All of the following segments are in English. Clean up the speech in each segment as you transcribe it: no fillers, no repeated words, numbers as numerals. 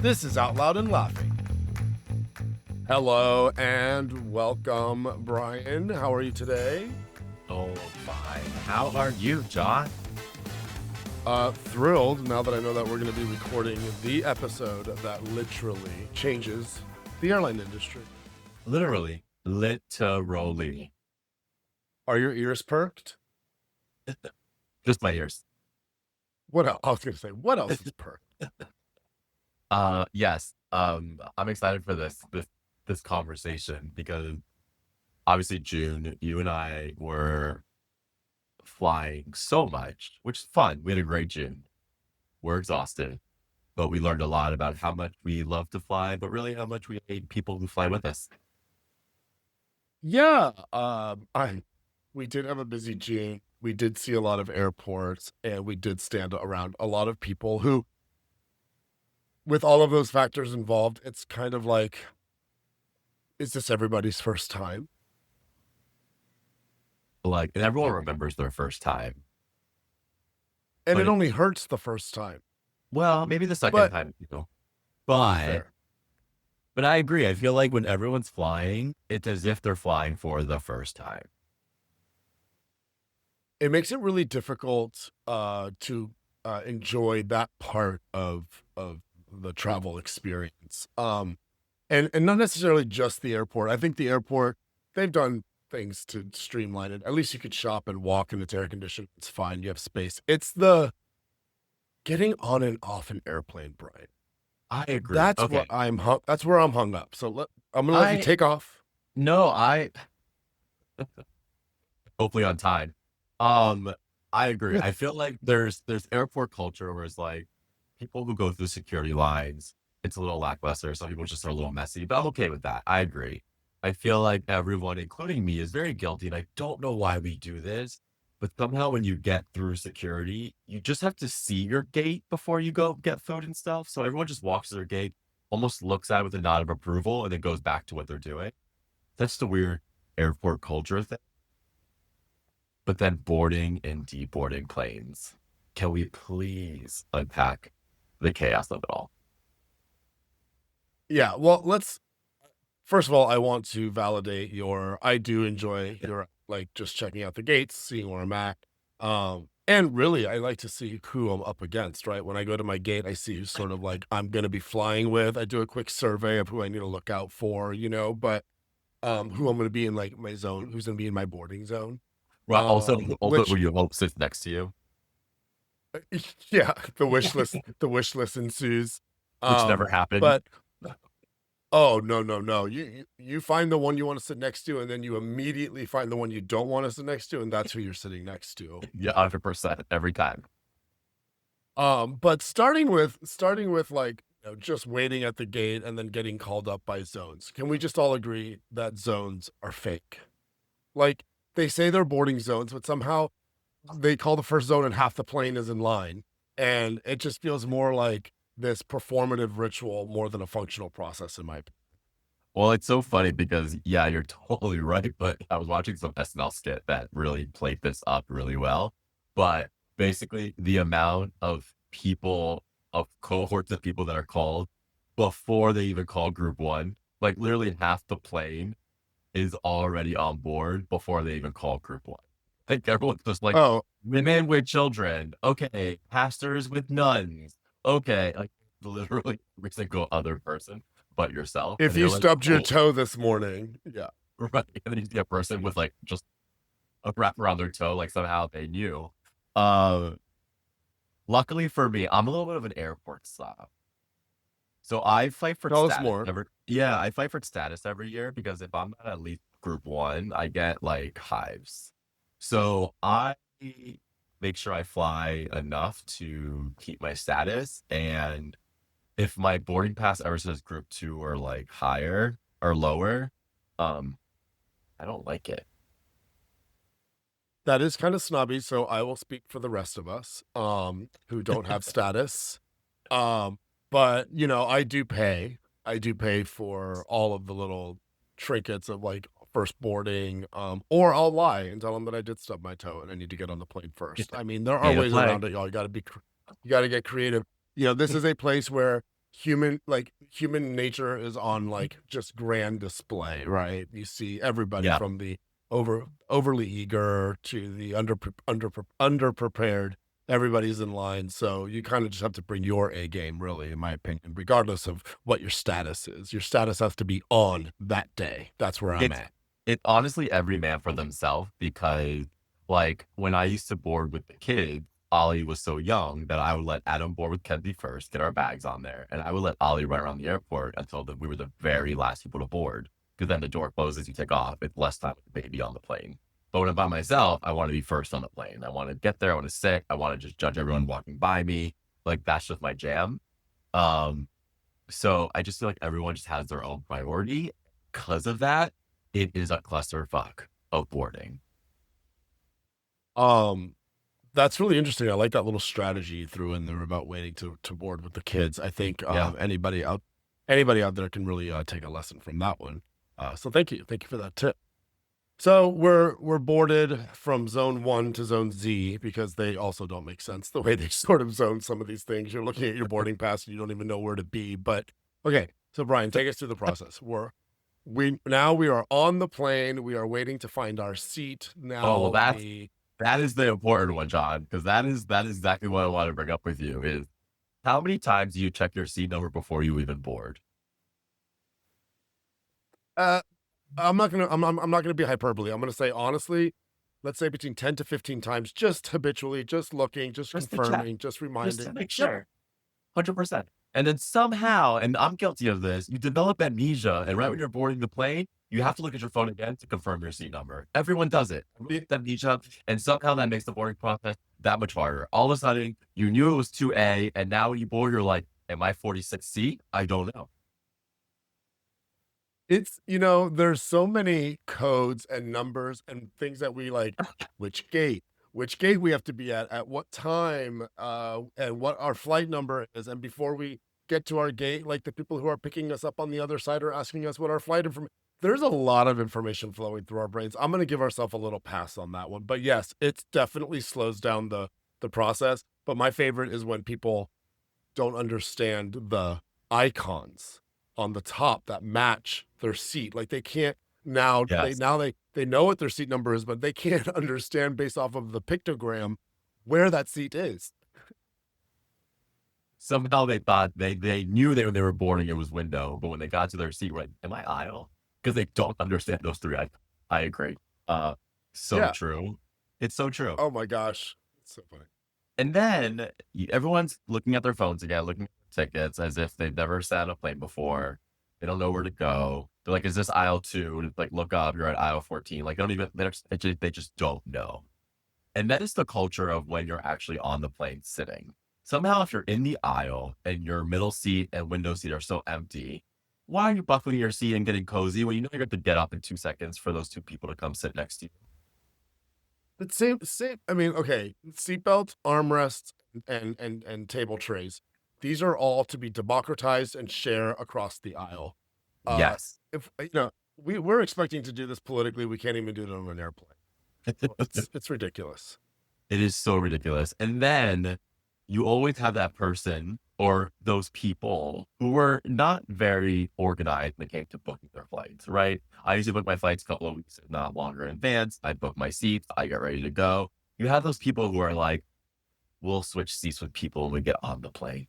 This is Out Loud and Laughing. Hello and welcome, Brian. How are you today? Oh, fine. How are you, Jon? Thrilled now that I know that we're going to be recording the episode that literally changes the airline industry. Literally. Literally. Are your ears perked? Just my ears. What else? I was going to say, what else is perked? Yes. I'm excited for this conversation because obviously June, you and I were flying so much, which is fun. We had a great June. We're exhausted, but we learned a lot about how much we love to fly, but really how much we hate people who fly with us. Yeah, we did have a busy June. We did see a lot of airports, and we did stand around a lot of people who, with all of those factors involved, it's kind of like, is this everybody's first time? Like, and everyone remembers their first time. And But it only hurts the first time. well, maybe the second But time, But fair. but I agree. I feel like when everyone's flying, it's as if they're flying for the first time. It makes it really difficult to enjoy that part of the travel experience. And not necessarily just the airport. I think the airport, they've done things to streamline it. At least you could shop and walk and it's air conditioned. It's fine. You have space. It's the getting on and off an airplane, Brian. I agree. That's what Okay. that's where I'm hung up. So I'm gonna let you I take off. no, I hopefully on time. Um, I agree. I feel like there's airport culture where it's like people who go through security lines, it's a little lackluster. Some people just are a little messy, but I'm okay with that. I agree. I feel like everyone, including me, is very guilty, and I don't know why we do this. But somehow when you get through security, you just have to see your gate before you go get food and stuff. So everyone just walks to their gate, almost looks at it with a nod of approval, and then goes back to what they're doing. That's the weird airport culture thing. But then boarding and deboarding planes. Can we please unpack the chaos of it all? Yeah, well, let's first of all, I want to validate I do enjoy your like just checking out the gates, seeing where I'm at. And really I like to see who I'm up against, right? When I go to my gate, I see who's sort of like I'm gonna be flying with. I do a quick survey of who I need to look out for, but who I'm gonna be in like my zone, who's gonna be in my boarding zone. Well, also Which who you hope sits next to you, yeah, the wish list ensues. which never happened. But oh, no, no, no. You find the one you wanna sit next to, and then you immediately find the one you don't wanna sit next to, and that's who you're sitting next to. Yeah, 100% every time. But starting with, like, just waiting at the gate and then getting called up by zones. Can we just all agree that zones are fake? Like, they say they're boarding zones, but somehow they call the first zone and half the plane is in line, and it just feels more like this performative ritual more than a functional process in my opinion. Well, it's so funny because, yeah, you're totally right. But I was watching some SNL skit that really played this up really well. But basically, the amount of people, of cohorts of people that are called before they even call group one, like literally half the plane is already on board before they even call group one. Like everyone's just like Oh, women with children. Okay. Pastors with nuns. Okay. Like literally every single other person but yourself. if And you you're like, stubbed your oh, toe this morning, yeah. right. And then you see a person with like just a wrap around their toe, like somehow they knew. Uh, Luckily for me, I'm a little bit of an airport slob. So I fight for Tell us status more. I fight for status every year because if I'm not at least group one, I get like hives. So I make sure I fly enough to keep my status. And if my boarding pass ever says group two or like higher or lower, um, I don't like it. That is kind of snobby, so I will speak for the rest of us, who don't have status. Um, but I do pay. I do pay for all of the little trinkets of like first boarding, or I'll lie and tell them that I did stub my toe and I need to get on the plane first. I mean, there are Native ways around flag. it, y'all. You got to get creative. This is a place where human nature is on like just grand display, right? You see everybody Yeah. from the overly eager to the underprepared. Everybody's in line, so you kind of just have to bring your A game, really, in my opinion, regardless of what your status is. Your status has to be on that day. That's where I'm It's at. it honestly every man for themselves because like when I used to board with the kids, Ollie was so young that I would let Adam board with Kenzie first, get our bags on there, and I would let Ollie run around the airport until we were the very last people to board. Because then the door closes, you take off. It's less time with the baby on the plane. But when I'm by myself, I want to be first on the plane. I want to get there. I want to sit. I want to just judge everyone walking by me. Like that's just my jam. Um, so I just feel like everyone just has their own priority. Because of that, it is a clusterfuck of boarding. Um, that's really interesting. I like that little strategy you threw in there about waiting to board with the kids. I think Yeah. anybody out there can really take a lesson from that one. So thank you for that tip. So we're boarded from zone 1 to zone Z because they also don't make sense the way they sort of zone some of these things. You're looking at your boarding pass and you don't even know where to be. But okay, so Brian, take us through the process. We are on the plane. We are waiting to find our seat. Oh well, Now that is the important one, John, because that is exactly what I want to bring up with you is how many times do you check your seat number before you even board? uh I'm not gonna be hyperbole. I'm gonna say honestly, let's say between 10 to 15 times, just habitually, just looking, just Just to check, confirming, just just to reminding. make Yep. sure. 100%. And then somehow, and I'm guilty of this, you develop amnesia. And right when you're boarding the plane, you have to look at your phone again to confirm your seat number. Everyone does it. Everyone gets amnesia. And somehow that makes the boarding process that much harder. All of a sudden, you knew it was 2A. And now when you board, you're like, am I 46C? I don't know. It's, there's so many codes and numbers and things that we like, which gate we have to be at what time, and what our flight number is. And before we get to our gate, like the people who are picking us up on the other side are asking us what our flight information. There's a lot of information flowing through our brains. I'm going to give ourselves a little pass on that one. But yes, it definitely slows down the process. But my favorite is when people don't understand the icons on the top that match their seat. Like they can't Yes. they know what their seat number is, but they can't understand based off of the pictogram where that seat is. Somehow they thought they knew when they were boarding it was window, but when they got to their seat, right, am I aisle? Because they don't understand those three. I agree. So Yeah. true. It's so true. Oh my gosh. It's so funny. And then everyone's looking at their phones again, looking at tickets as if they've never sat on a plane before. They don't know where to go. They're like, "Is this aisle 2?" Like, look up. You're at aisle 14. Like, they don't even. They just don't know. And that is the culture of when you're actually on the plane sitting. Somehow, if you're in the aisle and your middle seat and window seat are so empty, why are you buckling your seat and getting cozy when you know you're going to get up in 2 seconds for those two people to come sit next to you? The same. I mean, okay, seatbelts, armrests, and table trays. These are all to be democratized and share across the aisle. Yes. If we're expecting to do this politically, we can't even do it on an airplane. It's ridiculous. It is so ridiculous. And then you always have that person or those people who were not very organized when it came to booking their flights, right? I usually book my flights a couple of weeks, if not longer in advance. I book my seats, I get ready to go. You have those people who are like, we'll switch seats with people when we get on the plane.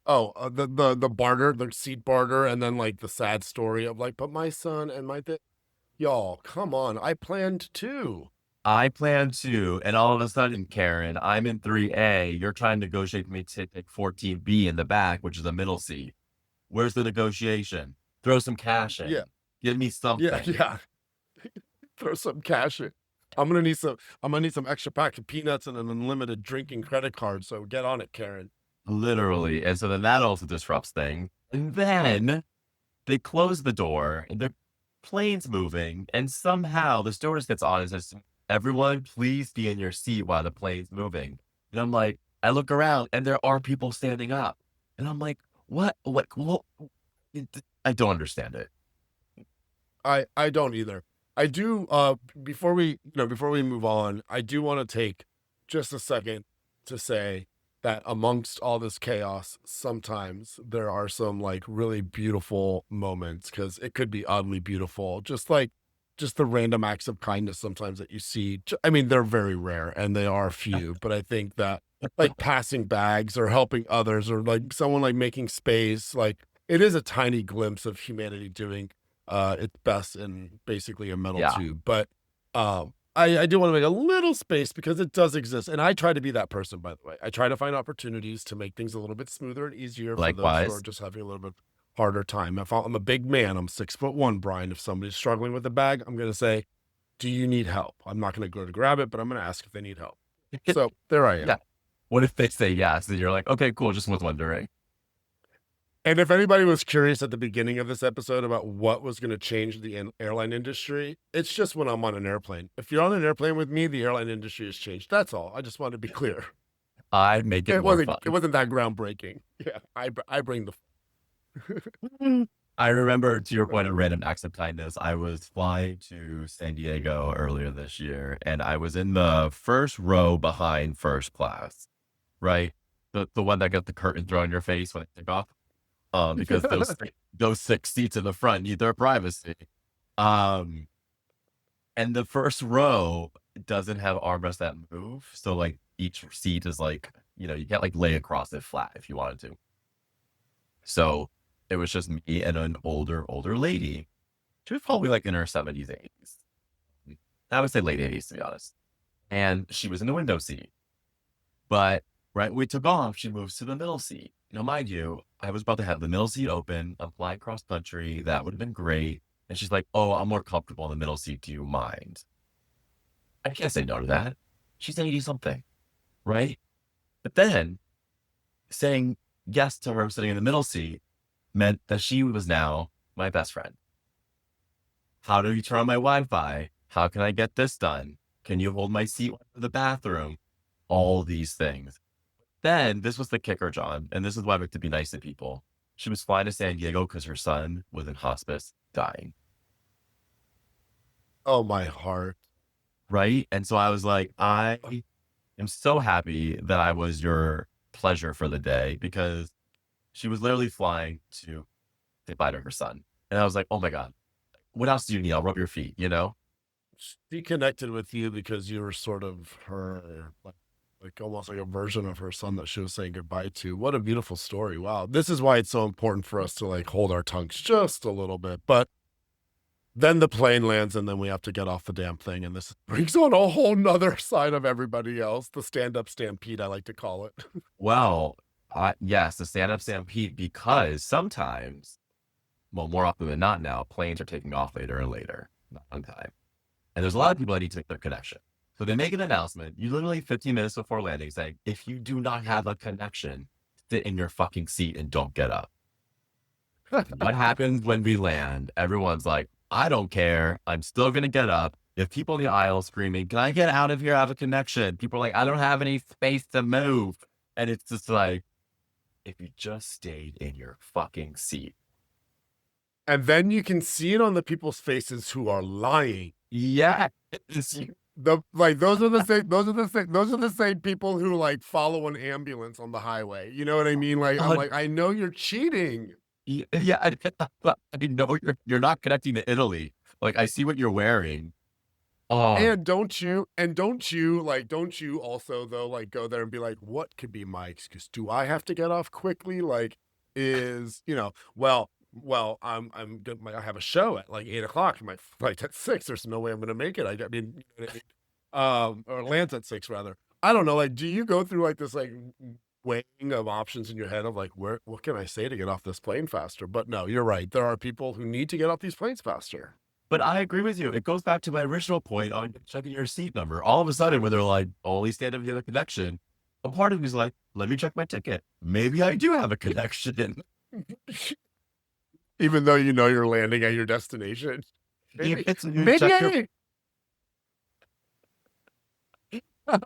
Oh, the barter, the seat barter, and then like the sad story of like, but my son and y'all, come on, I planned too. I plan to, and all of a sudden, Karen, I'm in 3A. You're trying to negotiate me to take 14B in the back, which is the middle seat. Where's the negotiation? Throw some cash Yeah, in. Give me yeah, something. yeah. Throw some cash in. I'm gonna need some extra pack of peanuts and an unlimited drinking credit card. So get on it, Karen. Literally. And so then that also disrupts things. And then they close the door and the plane's moving. And somehow the stewardess gets on and says, everyone, please be in your seat while the plane's moving. And I'm like, I look around and there are people standing up. And I'm like, what? What? I don't understand it. I don't either. I do before we move on, I do want to take just a second to say that amongst all this chaos, sometimes there are some like really beautiful moments because it could be oddly beautiful. Just the random acts of kindness sometimes that you see. I mean, they're very rare and they are few, but I think that like passing bags or helping others or like someone like making space, like it is a tiny glimpse of humanity doing its best in basically a metal Yeah, tube. But I do want to make a little space because it does exist. And I try to be that person, by the way. I try to find opportunities to make things a little bit smoother and easier for those who are likewise. just having a little bit harder time. If I'm a big man, I'm 6'1", Brian. If somebody's struggling with a bag, I'm going to say, do you need help? I'm not going to go to grab it, but I'm going to ask if they need help. So there I Yeah. am. What if they say yes? And you're like, okay, cool. Just was wondering. And if anybody was curious at the beginning of this episode about what was going to change the airline industry, it's just when I'm on an airplane. If you're on an airplane with me, the airline industry has changed. That's all. I just want to be clear. I make it more It fun. wasn't that groundbreaking. Yeah, I bring the. I remember, to your point of random acts of kindness, I was flying to San Diego earlier this year, and I was in the first row behind first class, right? The one that got the curtain thrown in your face when they take off. Because those 6 seats in the front need their privacy. Um, and the first row doesn't have armrests that move, so like each seat is like, you can't like lay across it flat if you wanted to. So it was just me and an older lady. She was probably like in her 70s, 80s. I would say late 80s to be honest. And she was in the window seat. But right when we took off, she moves to the middle seat. Now, mind you, I was about to have the middle seat open. I'm flying cross country. That would have been great. And she's like, "Oh, I'm more comfortable in the middle seat. Do you mind?" I can't say no to that. She's 80 something, right? But then saying yes to her sitting in the middle seat meant that she was now my best friend. How do you turn on my Wi Fi? How can I get this done? Can you hold my seat for the bathroom? All these things. Then this was the kicker, Jon, and this is why I like to be nice to people. She was flying to San Diego because her son was in hospice dying. Oh my heart. Right. And so I was like, I am so happy that I was your pleasure for the day because she was literally flying to say bye to her son. And I was like, oh my God, what else do you need? I'll rub your feet, you know? She connected with you because you were sort of her like almost like a version of her son that she was saying goodbye to. What a beautiful story. Wow. This is why it's so important for us to like hold our tongues just a little bit. But then the plane lands and then we have to get off the damn thing. And this brings on a whole nother side of everybody else. The stand-up stampede, I like to call it. Well, yes, the stand up stampede, because sometimes, well, more often than not now, planes are taking off later and later, not on time. And there's a lot of people that need to make their connection. So they make an announcement, you literally 15 minutes before landing, saying, if you do not have a connection, sit in your fucking seat and don't get up. What happens when we land? Everyone's like, I don't care. I'm still going to get up. You have people in the aisle screaming, can I get out of here? I have a connection. People are like, I don't have any space to move. And it's just like, if you just stayed in your fucking seat. And then you can see it on the people's faces who are lying. Yeah. The like those are the same people who like follow an ambulance on the highway. You know what I mean? Like I'm like, I know you're cheating. Yeah, I know you're not connecting to Italy. Like I see what you're wearing. Oh, Don't you also though like go there and be like, what could be my excuse? Do I have to get off quickly? Like, I'm good. I have a show at like 8 o'clock. My flight's at 6. There's no way I'm gonna make it. I mean, you know what I mean? Or lands at 6 rather. I don't know. Like, do you go through like this like weighing of options in your head of like what can I say to get off this plane faster? But no, you're right. There are people who need to get off these planes faster. but I agree with you. It goes back to my original point on checking your seat number. All of a sudden, when they're like, only stand up if you have a connection, a part of me is like, let me check my ticket. Maybe I do have a connection. Even though you know you're landing at your destination. If Maybe, it's you maybe check your, I.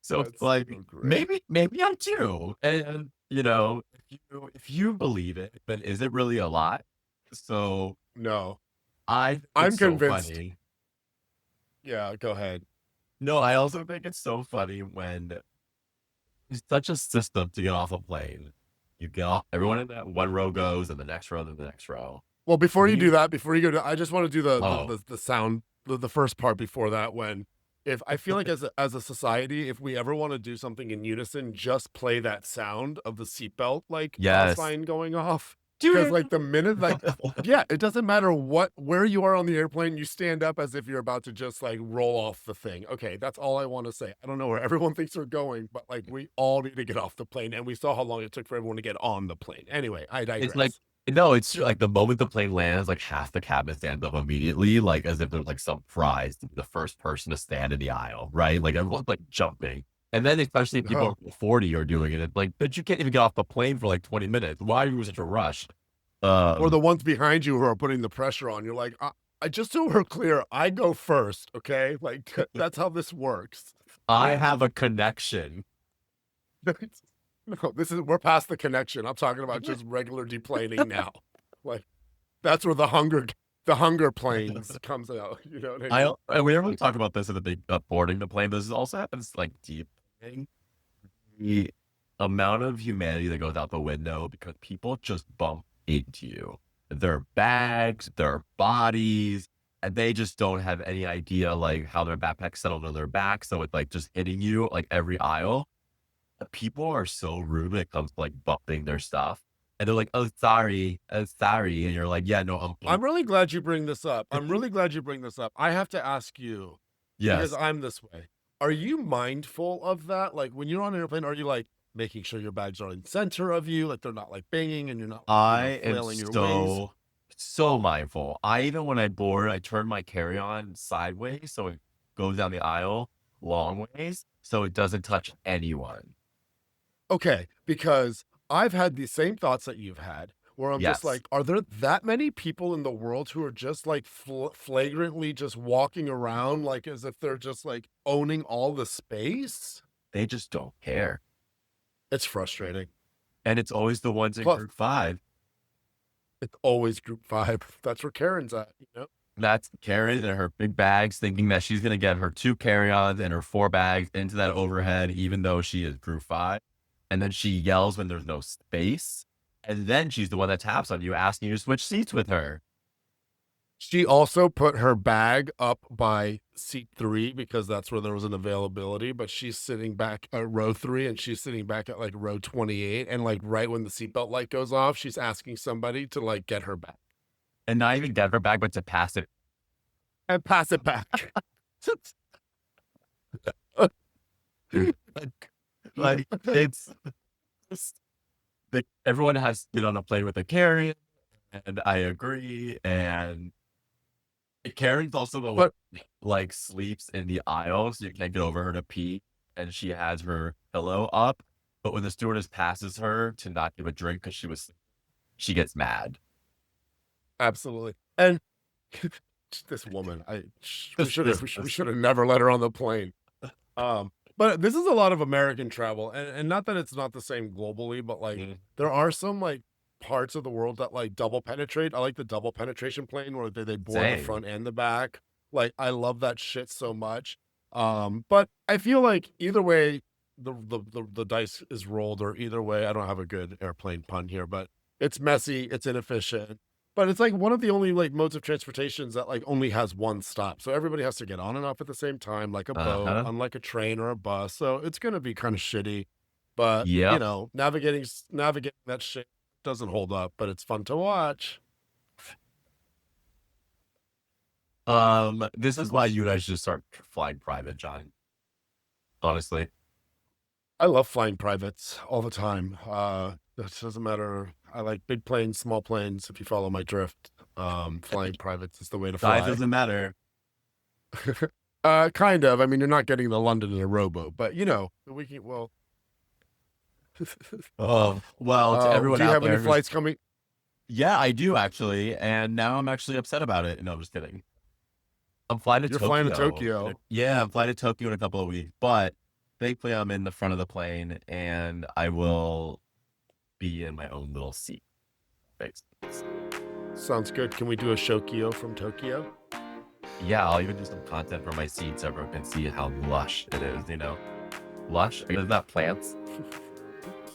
so it's That's like so great. maybe I do. And if you believe it, then is it really a lot? So No, I think I'm it's so convinced. funny. Yeah, go ahead. No, I also think it's so funny when It's such a system to get off a plane. You get off, everyone in that one row goes, and the next row, then the next row. Well, before you do We, that, before you go to, I just want to do oh, the sound, the first part before that. When, if I feel like as a society, if we ever want to do something in unison, just play that sound of the seatbelt like yes. sign going off. Because Dude. like the minute like yeah, it doesn't matter where you are on the airplane, you stand up as if you're about to just like roll off the thing. Okay, that's all I want to say. I don't know where everyone thinks we're going, but like we all need to get off the plane, and we saw how long it took for everyone to get on the plane. Anyway, I It's like, digress. no, it's true. Like the moment the plane lands, like half the cabin stands up immediately, like as if there's like some prize to be the first person to stand in the aisle, right? Like everyone's like jumping. And then especially if people Oh, over 40 are doing it, it's like, but you can't even get off the plane for like 20 minutes. Why are you in such a rush? or Um, the ones behind you who are putting the pressure on. You're like, I just so we're clear, I go first, okay? Like that's how this works. I have a connection. No, this is we're past the connection. I'm talking about just regular deplaning now. Like that's where the hunger planes comes out. You know what I mean? And we never really talk about this in the big boarding the plane. This also happens like deep thing. The amount of humanity that goes out the window because people just bump into you. Their bags, their bodies, and they just don't have any idea like how their backpack settled on their back. So it's like just hitting you like every aisle. People are so rude when it comes to like bumping their stuff. And they're like, oh, sorry, sorry. And you're like, yeah, no, I'm really glad you bring this up. I'm really glad you bring this up. I have to ask you because yes, I'm this way. Are you mindful of that? Like when you're on an airplane, are you like making sure your bags are in center of you, like they're not like banging and you're not like, I am flailing your wings? so mindful. I even when I board, I turn my carry-on sideways so it goes down the aisle long ways so it doesn't touch anyone. Okay, because I've had the same thoughts that you've had, where I'm just Yes, like, are there that many people in the world who are just like flagrantly just walking around like as if they're just like owning all the space? they just don't care. It's frustrating. And it's always the ones in Plus, group five. it's always group five. That's where Karen's at, you know? That's Karen and her big bags thinking that she's going to get her 2 carry-ons and her 4 bags into that overhead, even though she is group five. And then she yells when there's no space. And then she's the one that taps on you, asking you to switch seats with her. She also put her bag up by seat 3 because that's where there was an availability, but she's sitting back at row 3 and she's sitting back at like row 28. And like right when the seatbelt light goes off, she's asking somebody to like get her back And not even get her bag, but to pass it. and pass it back. Like, it's everyone has to get on a plane with a carry, and I agree. And Karen's also the one But like sleeps in the aisle, so you can't get over her to pee, and she has her pillow up. But when the stewardess passes her to not give a drink because she gets mad. absolutely. And this woman, This, this, we this. should have never let her on the plane. But this is a lot of American travel, and not that it's not the same globally, but like Mhm. there are some like parts of the world that like double penetrate. I like the double penetration plane where they board the Same. front and the back. Like I love that shit so much. But I feel like either way, the dice is rolled, or either way, I don't have a good airplane pun here, but it's messy, it's inefficient. But it's like one of the only like modes of transportations that like only has one stop. So everybody has to get on and off at the same time, like a boat, Uh-huh. unlike a train or a bus. So it's gonna be kind of shitty. But you Yep. know, navigating that shit doesn't hold up, but it's fun to watch. This is why you and I should start flying private, John. Honestly. I love flying privates all the time. It doesn't matter. I like big planes, small planes, if you follow my drift. Flying privates is the way to Size fly. doesn't matter. Kind of. I mean, you're not getting to London in a rowboat, but you know, we can well Well, to everyone do you out have any there who's, flights coming? yeah, I do actually, and now I'm actually upset about it. No, I'm just kidding. I'm flying to You're flying to Tokyo. Tokyo. Yeah, I'm flying to Tokyo in a couple of weeks, but thankfully I'm in the front of the plane and I will be in my own little seat. Thanks. Sounds good. Can we do a Shokyo from Tokyo? Yeah, I'll even do some content for my seat so everyone can see how lush it is, Lush? Is that plants?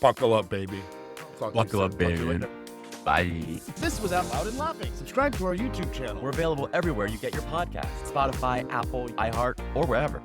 Buckle up, baby. Talk to you Buckle soon. up, Talk to you baby. later. Bye. This was Out Loud and Laughing. Subscribe to our YouTube channel. We're available everywhere you get your podcasts: Spotify, Apple, iHeart, or wherever.